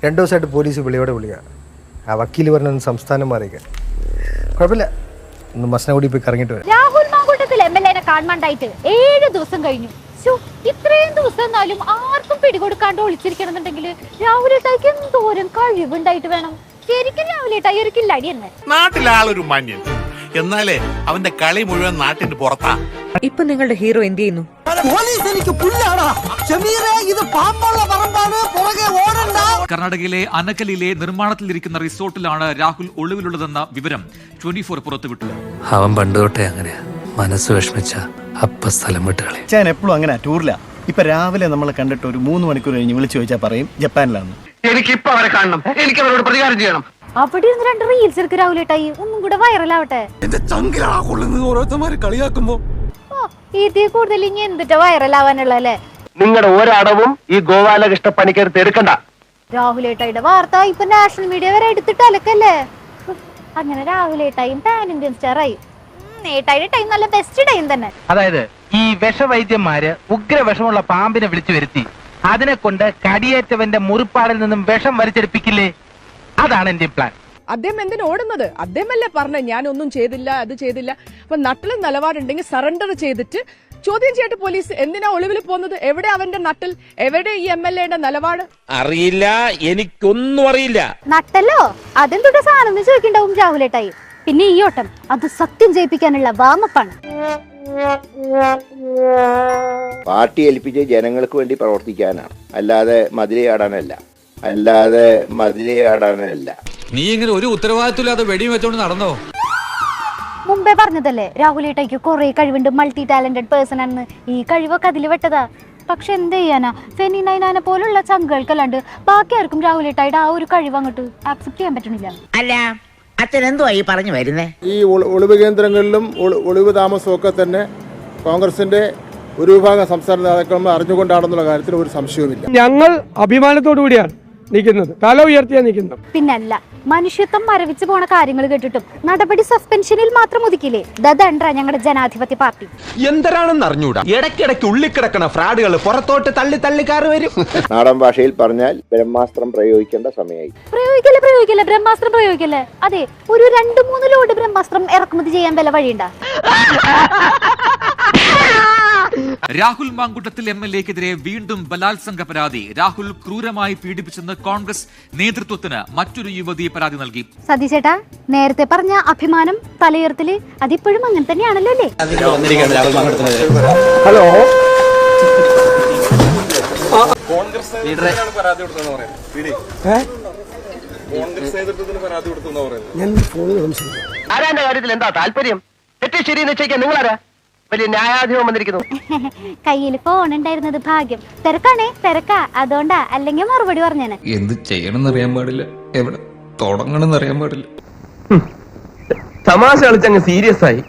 2 ദിവസമായിട്ട് പോലീസ് വിളിയോടെ വിളിക്കുക. ആ വക്കീൽ പറഞ്ഞ സംസ്ഥാനം മാറിയേക്കാൻ കുഴപ്പമില്ല, ഒന്ന് മസനഗുഡി പോയി കറങ്ങിട്ട് വരാം. രാഹുൽ മാങ്കൂട്ടത്തിൽ MLA കാണാണ്ടായിട്ട് 7 ദിവസം കഴിഞ്ഞു. ഇത്രയും ദിവസം എന്നാലും ആർക്കും പിടികൊടുക്കാണ്ട് ഒളിച്ചിരിക്കണമെന്നുണ്ടെങ്കിൽ രാഹുലേട്ടായിക്ക് എന്തോരം കഴിവുണ്ടായിട്ട് വേണം. ശരിക്കും രാഹുലേട്ടായി ഒരു കില്ലാടി തന്നെ. നാട്ടിലെ ആളൊരു മാന്യൻ, എന്നാലേ അവന്റെ കളി മുഴുവൻ നാട്ടിന് പുറത്താ. ഇപ്പൊ നിങ്ങളുടെ ഹീറോ എന്ത് ചെയ്യുന്നു? കർണാടകയിലെ അനക്കലിലെ നിർമ്മാണത്തിലിരിക്കുന്ന റിസോർട്ടിലാണ് രാഹുൽ ഒളിവിലുള്ളതെന്ന വിവരം 24 പുറത്തുവിട്ടു. അവൻ പണ്ട് തൊട്ടേ അങ്ങനെയാ, മനസ്സ് വിഷമിച്ച അപ്പ സ്ഥലം വിട്ടുകളെ. ഞാൻ എപ്പോഴും അങ്ങനെ ടൂറില്ല. ഇപ്പൊ രാവിലെ നമ്മൾ കണ്ടിട്ട് ഒരു 3 മണിക്കൂർ കഴിഞ്ഞ് വിളിച്ചു ചോദിച്ചാൽ പറയും ജപ്പാനിലാണ്. എനിക്കിപ്പോ അവരെ കാണണം, എനിക്ക് അവരോട് പ്രതികാരം ചെയ്യണം. അവിടെ ഇരുന്ന് 2 റീൽസ് എടുക്ക് രാഹുലേട്ടായി, ഒന്നും കൂടെ വൈറലാവട്ടെ. കളിയാക്കുമ്പോ ഇതിൽ കൂടുതൽ ഇനി എന്തിട്ടാ വൈറലാവാനുള്ളല്ലേ? നിങ്ങളുടെ ഒരടവും ഈ ഗോപാലകൃഷ്ണ പണിക്കെടുത്ത് എടുക്കണ്ട. രാഹുലേട്ടായിയുടെ വാർത്ത ഇപ്പൊ നാഷണൽ മീഡിയ വരെ എടുത്തിട്ട് അലക്കല്ലേ. അങ്ങനെ രാഹുലേട്ടായും പാൻ ഇന്ത്യൻ സ്റ്റാർ ആയി. ഏട്ടായിയുടെ ടൈം നല്ല ബെസ്റ്റ് ടൈം തന്നെ. അതായത് ഈ വിഷവൈദ്യന്മാര് ഉഗ്രവിഷമുള്ള പാമ്പിനെ വിളിച്ചു വരുത്തി അതിനെ കൊണ്ട് കടിയേറ്റവന്റെ മുറിപ്പാടിൽ നിന്നും വിഷം വലിച്ചെടുപ്പിക്കില്ലേ? അതാണ് എന്റെ പ്ലാൻ. അദ്ദേഹം എന്തിനാ ഓടുന്നത്? അദ്ദേഹമല്ലേ പറഞ്ഞ ഞാനൊന്നും ചെയ്തില്ല, അത് ചെയ്തില്ല. അപ്പൊ നട്ടിൽ നിലപാടുണ്ടെങ്കിൽ സറണ്ടർ ചെയ്തിട്ട് ചോദ്യം ചെയ്തിട്ട് പോലീസ് എന്തിനാ ഒളിവിൽ പോകുന്നത്? എവിടെ അവന്റെ നട്ടിൽ? എവിടെ ഈ MLA നിലപാട്? അറിയില്ല, എനിക്കൊന്നും അറിയില്ല. നട്ടല്ലോ അതെന്തൊക്കെ സാധനം ചോദിക്കണ്ടാവും രാഹുലേട്ടായി. പിന്നെ ഈ ഓട്ടം അത് സത്യം ജയിപ്പിക്കാനുള്ള വാമപ്പാണ്. പാർട്ടി ഏൽപ്പിച്ച് ജനങ്ങൾക്ക് വേണ്ടി പ്രവർത്തിക്കാനാണ്, അല്ലാതെ മതിലയാടാനല്ല. നീ ഇങ്ങനെ ഒരു ഉത്തരവാദിത്വമില്ലാതെ വെടിയും വെച്ചോണ്ട് നടന്നോ? മുമ്പേ പറഞ്ഞതല്ലേ രാഹുലേട്ടായിക്ക് കുറെ കഴിവുണ്ട്, മൾട്ടി ടാലന്റഡ് പേഴ്സൺ ആണെന്ന്. ഈ കഴിവൊക്കെ അതിൽ വെട്ടതാ. പക്ഷെ എന്ത് ചെയ്യാനാ, ഫെനി നൈനാനെ പോലുള്ള ചങ്കുകൾക്കല്ലാണ്ട് ബാക്കി ആർക്കും രാഹുലേട്ടായിയുടെ ആ ഒരു കഴിവ് അങ്ങോട്ട് ആക്സെപ്റ്റ് ചെയ്യാൻ പറ്റണില്ല. അല്ല അച്ഛൻ എന്തുവാ ഈ പറഞ്ഞു വരുന്നേ? ഈ ഒളിവ് കേന്ദ്രങ്ങളിലും ഒളിവ് താമസവും ഒക്കെ തന്നെ കോൺഗ്രസിന്റെ ഒരു വിഭാഗം സംസ്ഥാന നേതാക്കൾ അറിഞ്ഞുകൊണ്ടാണെന്നുള്ള കാര്യത്തിൽ ഒരു സംശയവുമില്ല. ഞങ്ങൾ അഭിമാനത്തോടു കൂടിയാണ് നിൽക്കുന്നത്, തല ഉയർത്തിയാ നിൽക്കുന്നത്. പിന്നല്ല, മനുഷ്യത്വം മരവിച്ചു പോണ കാര്യങ്ങൾ കേട്ടിട്ടും നടപടി സസ്പെൻഷനിൽ മാത്രം ഒതുക്കില്ലേ? ദണ്ട്ര ഞങ്ങളുടെ ജനാധിപത്യ പാർട്ടി. എന്തരാണെന്ന് അറിഞ്ഞൂടാ, ഇടയ്ക്കിടയ്ക്ക് ഉള്ളിക്കിടക്കണ ഫ്രാഡുകൾ പുറത്തോട്ട് തള്ളിക്കാറ് വരും. നാടൻ ഭാഷയിൽ പറഞ്ഞാൽ ബ്രഹ്മാസ്ത്രം പ്രയോഗിക്കേണ്ട സമയമായി. പ്രയോഗിക്കല്ലേ ബ്രഹ്മാസ്ത്രം പ്രയോഗിക്കല്ലേ. അതെ, ഒരു 2-3 ലോഡ് ബ്രഹ്മാസ്ത്രം ഇറക്കുമതി ചെയ്യാൻ വല്ല വഴിയുണ്ടാ? രാഹുൽ മാങ്കൂട്ടത്തിൽ MLAക്കെതിരെ വീണ്ടും ബലാത്സംഗ പരാതി. രാഹുൽ ക്രൂരമായി പീഡിപ്പിച്ചെന്ന് കോൺഗ്രസ് നേതൃത്വത്തിന് മറ്റൊരു യുവതി പരാതി നൽകി. സതീശേട്ടാ, നേരത്തെ പറഞ്ഞ അഭിമാനം തലയുയർത്തല് അതിപ്പോഴും അങ്ങനെ തന്നെയാണല്ലോ അല്ലേ? ഹലോ, ആരാന്റെ കാര്യത്തിൽ എന്താ താല്പര്യം? തെറ്റ് ശരി നിശ്ചയിക്കാൻ നിങ്ങളാരാ? വലിയ ന്യായാധിപം വന്നിരിക്കുന്നു. കയ്യിൽ ഫോൺ ഉണ്ടായിരുന്നത് ഭാഗ്യം. തിരക്കാ അതുകൊണ്ടാ, അല്ലെങ്കിൽ മറുപടി പറഞ്ഞേനെ. എന്ത് ചെയ്യണമെന്ന് അറിയാൻ പാടില്ല, എവിടെ തുടങ്ങണമെന്ന് അറിയാൻ പാടില്ല. തമാശ കളിച്ചങ്ങ് സീരിയസ് ആയി.